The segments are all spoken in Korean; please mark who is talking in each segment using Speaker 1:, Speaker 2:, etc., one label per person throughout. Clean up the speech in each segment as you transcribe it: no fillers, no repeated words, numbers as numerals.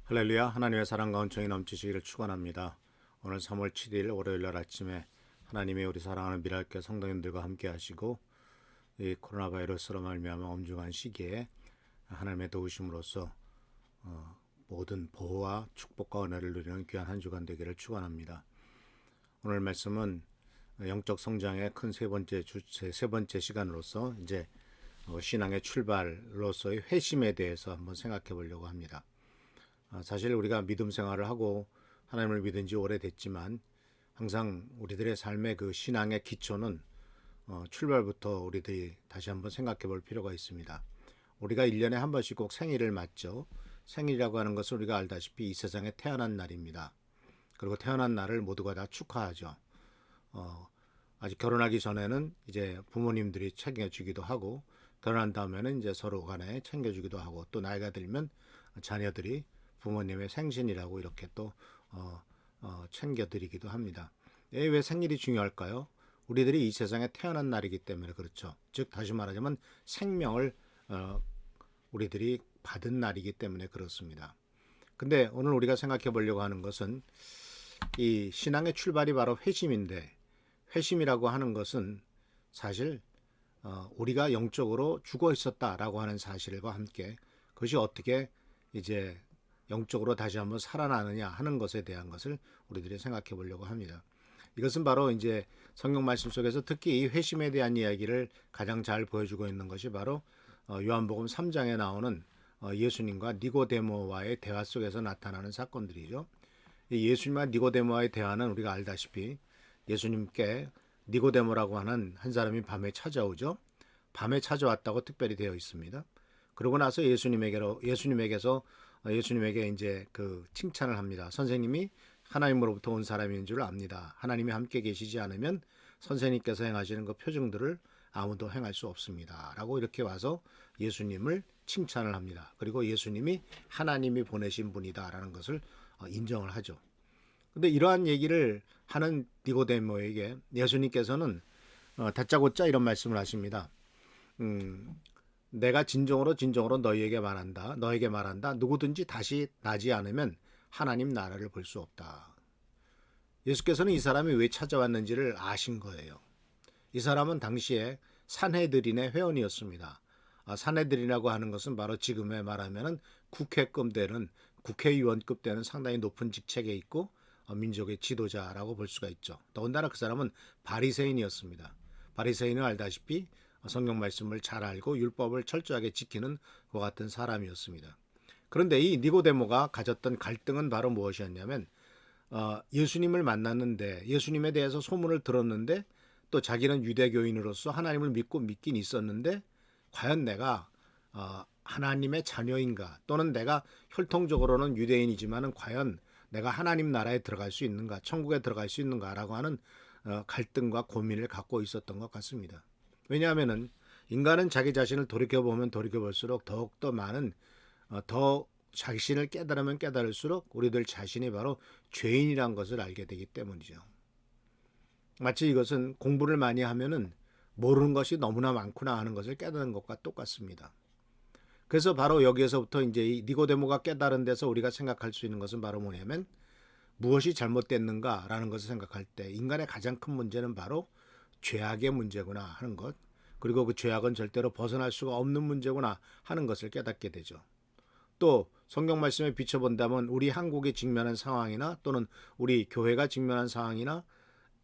Speaker 1: 할렐루야. 하나님의 사랑과 은총이 넘치시기를 축원합니다. 오늘 3월 7일 월요일날 아침에 하나님의 우리 사랑하는 미랄교회 성도님들과 함께 하시고 이 코로나 바이러스로 말미암아 엄중한 시기에 하나님의 도우심으로써 모든 보호와 축복과 은혜를 누리는 귀한 한 주간 되기를 축원합니다. 오늘 말씀은 영적 성장의 큰 세 번째 시간으로서 이제 신앙의 출발로서의 회심에 대해서 한번 생각해 보려고 합니다. 사실 우리가 믿음 생활을 하고 하나님을 믿은 지 오래됐지만 항상 우리들의 삶의 그 신앙의 기초는 출발부터 우리들이 다시 한번 생각해 볼 필요가 있습니다. 우리가 1년에 한 번씩 꼭 생일을 맞죠. 생일이라고 하는 것은 우리가 알다시피 이 세상에 태어난 날입니다. 그리고 태어난 날을 모두가 다 축하하죠. 아직 결혼하기 전에는 이제 부모님들이 챙겨주기도 하고 결혼한 다음에는 이제 서로 간에 챙겨주기도 하고 또 나이가 들면 자녀들이 부모님의 생신이라고 이렇게 또 챙겨드리기도 합니다. 왜 생일이 중요할까요? 우리들이 이 세상에 태어난 날이기 때문에 그렇죠. 즉 다시 말하자면 생명을 우리들이 받은 날이기 때문에 그렇습니다. 근데 오늘 우리가 생각해 보려고 하는 것은 이 신앙의 출발이 바로 회심인데 회심이라고 하는 것은 사실 우리가 영적으로 죽어 있었다라고 하는 사실과 함께 그것이 어떻게 이제 영적으로 다시 한번 살아나느냐 하는 것에 대한 것을 우리들이 생각해 보려고 합니다. 이것은 바로 이제 성경 말씀 속에서 특히 이 회심에 대한 이야기를 가장 잘 보여주고 있는 것이 바로 요한복음 3장에 나오는 예수님과 니고데모와의 대화 속에서 나타나는 사건들이죠. 예수님과 니고데모와의 대화는 우리가 알다시피 예수님께 니고데모라고 하는 한 사람이 밤에 찾아오죠. 밤에 찾아왔다고 특별히 되어 있습니다. 그러고 나서 예수님에게 이제 그 칭찬을 합니다. 선생님이 하나님으로부터 온 사람인 줄 압니다. 하나님이 함께 계시지 않으면 선생님께서 행하시는 그 표징들을 아무도 행할 수 없습니다. 라고 이렇게 와서 예수님을 칭찬을 합니다. 그리고 예수님이 하나님이 보내신 분이다 라는 것을 인정을 하죠. 근데 이러한 얘기를 하는 니고데모에게 예수님께서는 다짜고짜 이런 말씀을 하십니다. 내가 진정으로 너에게 말한다. 누구든지 다시 나지 않으면 하나님 나라를 볼 수 없다. 예수께서는 이 사람이 왜 찾아왔는지를 아신 거예요. 이 사람은 당시에 산헤드린의 회원이었습니다. 산헤드린이라고 하는 것은 바로 지금에 말하면 국회의원급 되는 상당히 높은 직책에 있고 민족의 지도자라고 볼 수가 있죠. 더군다나 그 사람은 바리새인이었습니다. 바리새인은 알다시피 성경 말씀을 잘 알고 율법을 철저하게 지키는 것 같은 사람이었습니다. 그런데 이 니고데모가 가졌던 갈등은 바로 무엇이었냐면 예수님을 만났는데 예수님에 대해서 소문을 들었는데 또 자기는 유대교인으로서 하나님을 믿긴 있었는데 과연 내가 하나님의 자녀인가 또는 내가 혈통적으로는 유대인이지만은 과연 내가 하나님 나라에 들어갈 수 있는가 천국에 들어갈 수 있는가라고 하는 갈등과 고민을 갖고 있었던 것 같습니다. 왜냐하면은 인간은 자기 자신을 돌이켜보면 돌이켜볼수록 더욱더 많은 더 자신을 깨달으면 깨달을수록 우리들 자신이 바로 죄인이란 것을 알게 되기 때문이죠. 마치 이것은 공부를 많이 하면은 모르는 것이 너무나 많구나 하는 것을 깨닫는 것과 똑같습니다. 그래서 바로 여기에서부터 이제 이 니고데모가 깨달은 데서 우리가 생각할 수 있는 것은 바로 뭐냐면 무엇이 잘못됐는가라는 것을 생각할 때 인간의 가장 큰 문제는 바로 죄악의 문제구나 하는 것, 그리고 그 죄악은 절대로 벗어날 수가 없는 문제구나 하는 것을 깨닫게 되죠. 또 성경 말씀에 비춰본다면 우리 한국이 직면한 상황이나 또는 우리 교회가 직면한 상황이나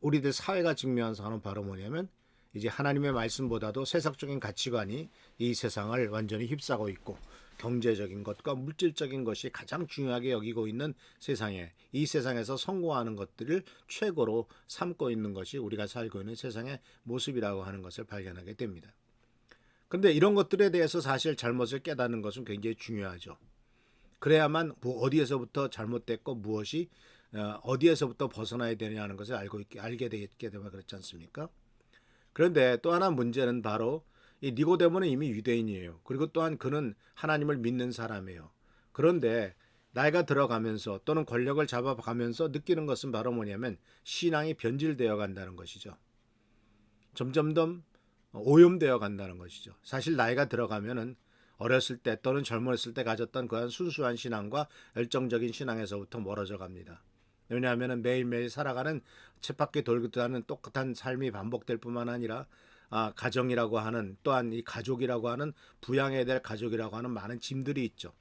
Speaker 1: 우리들 사회가 직면한 상황은 바로 뭐냐면 이제 하나님의 말씀보다도 세상적인 가치관이 이 세상을 완전히 휩싸고 있고 경제적인 것과 물질적인 것이 가장 중요하게 여기고 있는 세상에 이 세상에서 성공하는 것들을 최고로 삼고 있는 것이 우리가 살고 있는 세상의 모습이라고 하는 것을 발견하게 됩니다. 그런데 이런 것들에 대해서 사실 잘못을 깨닫는 것은 굉장히 중요하죠. 그래야만 어디에서부터 잘못됐고 무엇이 어디에서부터 벗어나야 되느냐는 것을 알게 되게 되면 그렇지 않습니까? 그런데 또 하나 문제는 바로 이 니고데모는 이미 유대인이에요. 그리고 또한 그는 하나님을 믿는 사람이에요. 그런데 나이가 들어가면서 또는 권력을 잡아가면서 느끼는 것은 바로 뭐냐면 신앙이 변질되어 간다는 것이죠. 점점점 오염되어 간다는 것이죠. 사실 나이가 들어가면은 어렸을 때 또는 젊었을 때 가졌던 그런 순수한 신앙과 열정적인 신앙에서부터 멀어져 갑니다. 왜냐하면 매일매일 살아가는 쳇바퀴 돌고 하는 똑같은 삶이 반복될 뿐만 아니라 가정이라고 하는 또한 이 가족이라고 하는 부양해야 될 가족이라고 하는 많은 짐들이 있죠.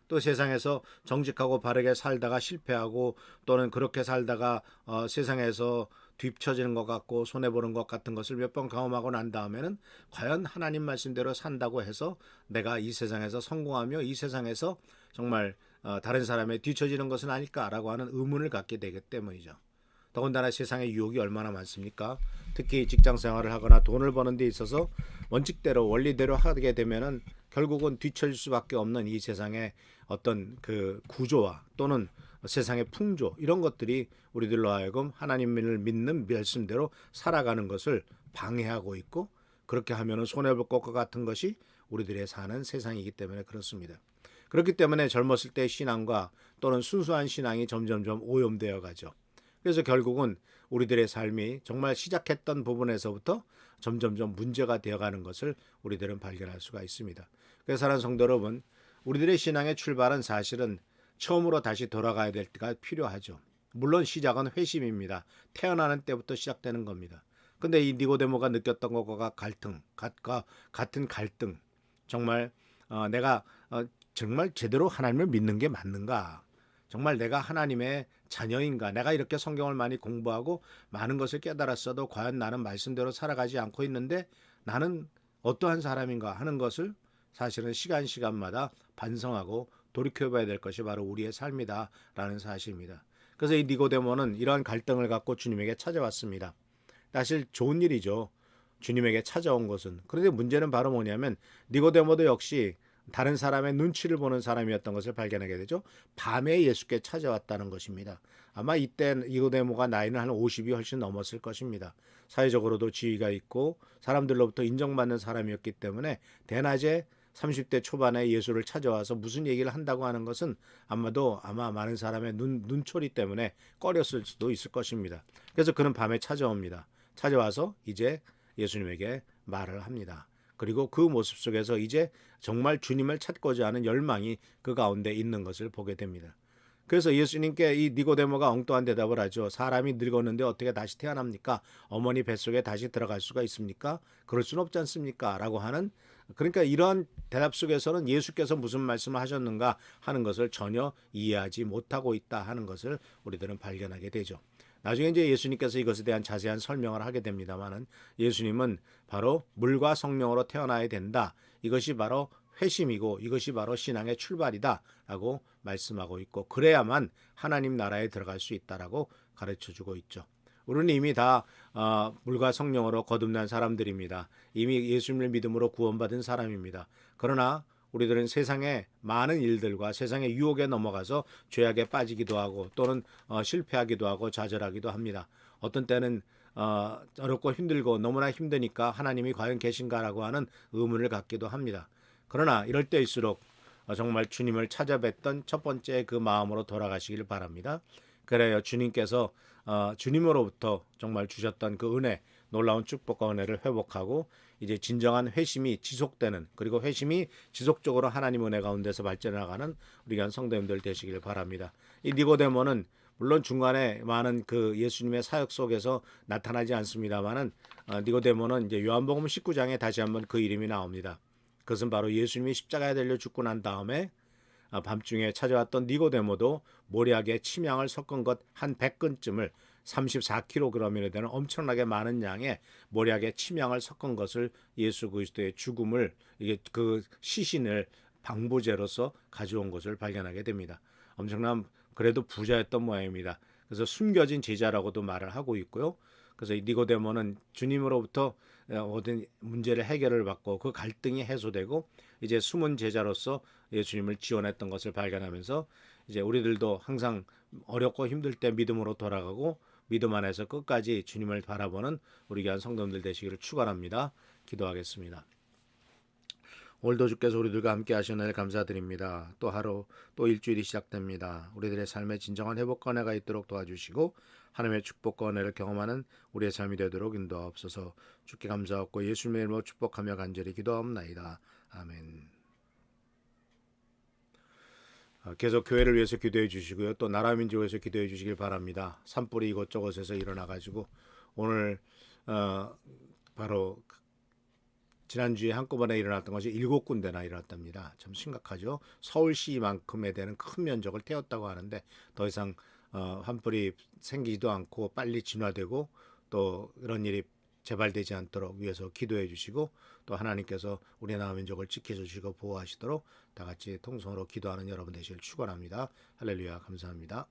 Speaker 1: 또 세상에서 정직하고 바르게 살다가 실패하고 또는 그렇게 살다가 세상에서 뒤처지는 것 같고 손해보는 것 같은 것을 몇 번 경험하고 난 다음에는 과연 하나님 말씀대로 산다고 해서 내가 이 세상에서 성공하며 이 세상에서 정말 다른 사람에 뒤처지는 것은 아닐까라고 하는 의문을 갖게 되기 때문이죠. 더군다나 세상의 유혹이 얼마나 많습니까? 특히 직장 생활을 하거나 돈을 버는 데 있어서 원칙대로 원리대로 하게 되면은 결국은 뒤처질 수밖에 없는 이 세상의 어떤 그 구조와 또는 세상의 풍조 이런 것들이 우리들로 하여금 하나님을 믿는 말씀대로 살아가는 것을 방해하고 있고 그렇게 하면은 손해볼 것 같은 것이 우리들의 사는 세상이기 때문에 그렇습니다. 그렇기 때문에 젊었을 때의 신앙과 또는 순수한 신앙이 점점점 오염되어 가죠. 그래서 결국은 우리들의 삶이 정말 시작했던 부분에서부터 점점점 문제가 되어가는 것을 우리들은 발견할 수가 있습니다. 그래서 사랑하는 성도 여러분, 우리들의 신앙의 출발은 사실은 처음으로 다시 돌아가야 될 때가 필요하죠. 물론 시작은 회심입니다. 태어나는 때부터 시작되는 겁니다. 근데 이 니고데모가 느꼈던 것과 같은 갈등, 정말 내가 정말 제대로 하나님을 믿는 게 맞는가? 정말 내가 하나님의 자녀인가? 내가 이렇게 성경을 많이 공부하고 많은 것을 깨달았어도 과연 나는 말씀대로 살아가지 않고 있는데 나는 어떠한 사람인가 하는 것을 사실은 시간마다 반성하고 돌이켜봐야 될 것이 바로 우리의 삶이다라는 사실입니다. 그래서 이 니고데모는 이러한 갈등을 갖고 주님에게 찾아왔습니다. 사실 좋은 일이죠. 주님에게 찾아온 것은. 그런데 문제는 바로 뭐냐면 니고데모도 역시 다른 사람의 눈치를 보는 사람이었던 것을 발견하게 되죠. 밤에 예수께 찾아왔다는 것입니다. 아마 이때 니고데모가 나이는 한 50이 훨씬 넘었을 것입니다. 사회적으로도 지위가 있고 사람들로부터 인정받는 사람이었기 때문에 대낮에 30대 초반에 예수를 찾아와서 무슨 얘기를 한다고 하는 것은 아마 많은 사람의 눈초리 때문에 꺼렸을 수도 있을 것입니다. 그래서 그는 밤에 찾아옵니다. 찾아와서 이제 예수님에게 말을 합니다. 그리고 그 모습 속에서 이제 정말 주님을 찾고자 하는 열망이 그 가운데 있는 것을 보게 됩니다. 그래서 예수님께 이 니고데모가 엉뚱한 대답을 하죠. 사람이 늙었는데 어떻게 다시 태어납니까? 어머니 뱃속에 다시 들어갈 수가 있습니까? 그럴 수는 없지 않습니까? 라고 하는 그러니까 이러한 대답 속에서는 예수께서 무슨 말씀을 하셨는가 하는 것을 전혀 이해하지 못하고 있다 하는 것을 우리들은 발견하게 되죠. 나중에 이제 예수님께서 이것에 대한 자세한 설명을 하게 됩니다만은 예수님은 바로 물과 성령으로 태어나야 된다. 이것이 바로 회심이고 이것이 바로 신앙의 출발이다라고 말씀하고 있고 그래야만 하나님 나라에 들어갈 수 있다라고 가르쳐주고 있죠. 우리는 이미 다 물과 성령으로 거듭난 사람들입니다. 이미 예수님을 믿음으로 구원받은 사람입니다. 그러나 우리들은 세상의 많은 일들과 세상의 유혹에 넘어가서 죄악에 빠지기도 하고 또는 실패하기도 하고 좌절하기도 합니다. 어떤 때는 어렵고 힘들고 너무나 힘드니까 하나님이 과연 계신가라고 하는 의문을 갖기도 합니다. 그러나 이럴 때일수록 정말 주님을 찾아뵀던 첫 번째 그 마음으로 돌아가시길 바랍니다. 그래요. 주님께서 주님으로부터 정말 주셨던 그 은혜, 놀라운 축복과 은혜를 회복하고 이제 진정한 회심이 지속되는 그리고 회심이 지속적으로 하나님 은혜 가운데서 발전해 나가는 우리가 성도님들 되시길 바랍니다. 이 니고데모는 물론 중간에 많은 그 예수님의 사역 속에서 나타나지 않습니다만은 니고데모는 이제 요한복음 19장에 다시 한번 그 이름이 나옵니다. 그것은 바로 예수님이 십자가에 달려 죽고 난 다음에 밤중에 찾아왔던 니고데모도 모략에 침향을 섞은 것 한 100근쯤을 34kg이나 되는 엄청나게 많은 양의 모략에 침향을 섞은 것을 예수 그리스도의 죽음을 이게 그 시신을 방부제로서 가져온 것을 발견하게 됩니다. 엄청난 그래도 부자였던 모양입니다. 그래서 숨겨진 제자라고도 말을 하고 있고요. 그래서 이 니고데모는 주님으로부터 모든 문제를 해결을 받고 그 갈등이 해소되고 이제 숨은 제자로서 예수님을 지원했던 것을 발견하면서 이제 우리들도 항상 어렵고 힘들 때 믿음으로 돌아가고 믿음 안에서 끝까지 주님을 바라보는 우리 귀한 성도들 되시기를 축원합니다. 기도하겠습니다. 오늘도 주께서 우리들과 함께 하시는 일 감사드립니다. 또 하루 또 일주일이 시작됩니다. 우리들의 삶의 진정한 회복과 은혜가 있도록 도와주시고 하나님의 축복과 은혜를 경험하는 우리의 삶이 되도록 인도하옵소서. 주께 감사하고 예수님의 이름으로 축복하며 간절히 기도하옵나이다. 아멘. 계속 교회를 위해서 기도해 주시고요. 또 나라 민족을 위해서 기도해 주시길 바랍니다. 산불이 이곳저곳에서 일어나 가지고 오늘 바로 지난주에 한꺼번에 일어났던 것이 7군데나 일어났답니다. 참 심각하죠. 서울시만큼에 되는 큰 면적을 태웠다고 하는데 더 이상 환불이 생기지도 않고 빨리 진화되고 또 이런 일이 재발되지 않도록 위해서 기도해 주시고 또 하나님께서 우리 나라 민족을 지켜주시고 보호하시도록 다 같이 통성으로 기도하는 여러분 되시길 축원합니다. 할렐루야 감사합니다.